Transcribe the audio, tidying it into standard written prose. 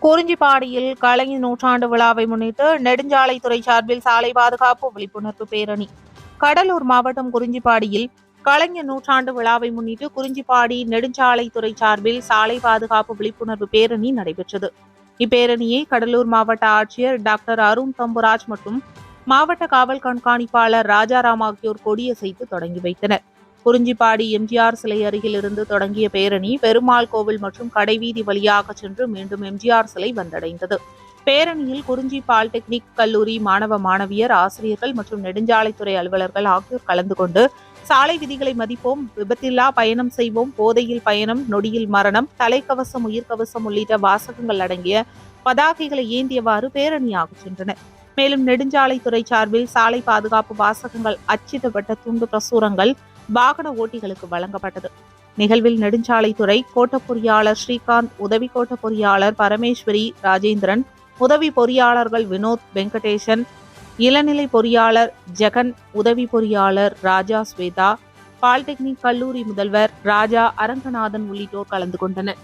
குறிஞ்சிப்பாடியில் கலைஞர் நூற்றாண்டு விழாவை முன்னிட்டு நெடுஞ்சாலைத்துறை சார்பில் சாலை பாதுகாப்பு விழிப்புணர்வு பேரணி. கடலூர் மாவட்டம் குறிஞ்சிப்பாடியில் கலைஞர் நூற்றாண்டு விழாவை முன்னிட்டு குறிஞ்சிப்பாடி நெடுஞ்சாலைத்துறை சார்பில் சாலை பாதுகாப்பு விழிப்புணர்வு பேரணி நடைபெற்றது. இப்பேரணியை கடலூர் மாவட்ட ஆட்சியர் டாக்டர் அருண் தம்புராஜ் மற்றும் மாவட்ட காவல் கண்காணிப்பாளர் ராஜாராம் ஆகியோர் கொடியசைத்து தொடங்கி வைத்தனர். குறிஞ்சிப்பாடி எம்ஜிஆர் சிலை அருகில் இருந்து தொடங்கிய பேரணி பெருமாள் கோவில் மற்றும் கடைவீதி வழியாக சென்று மீண்டும் எம்ஜிஆர் சிலை வந்தடைந்தது. பேரணியில் குறிஞ்சி பாலிடெக்னிக் கல்லூரி மாணவ மாணவியர், ஆசிரியர்கள் மற்றும் நெடுஞ்சாலைத்துறை அலுவலர்கள் ஆகியோர் கலந்து கொண்டு சாலை விதிகளை மதிப்போம், விபத்தில்லா பயணம் செய்வோம், போதையில் பயணம், நொடியில் மரணம், தலைக்கவசம், உயிர்கவசம் உள்ளிட்ட வாசகங்கள் அடங்கிய பதாகைகளை ஏந்தியவாறு பேரணியாக சென்றனர். மேலும் நெடுஞ்சாலைத்துறை சார்பில் சாலை பாதுகாப்பு வாசகங்கள் அச்சிடப்பட்ட துண்டு பிரசுரங்கள் வாகன ஓட்டிகளுக்கு வழங்கப்பட்டது. நிகழ்வில் நெடுஞ்சாலைத்துறை கோட்ட பொறியாளர் ஸ்ரீகாந்த், உதவி கோட்ட பொறியாளர் பரமேஸ்வரி, ராஜேந்திரன், உதவி பொறியாளர்கள் வினோத், வெங்கடேசன், இளநிலை பொறியாளர் ஜெகன், உதவி பொறியாளர் ராஜா, ஸ்வேதா, பாலிடெக்னிக் கல்லூரி முதல்வர் ராஜா, அரங்கநாதன் உள்ளிட்டோர் கலந்து கொண்டனர்.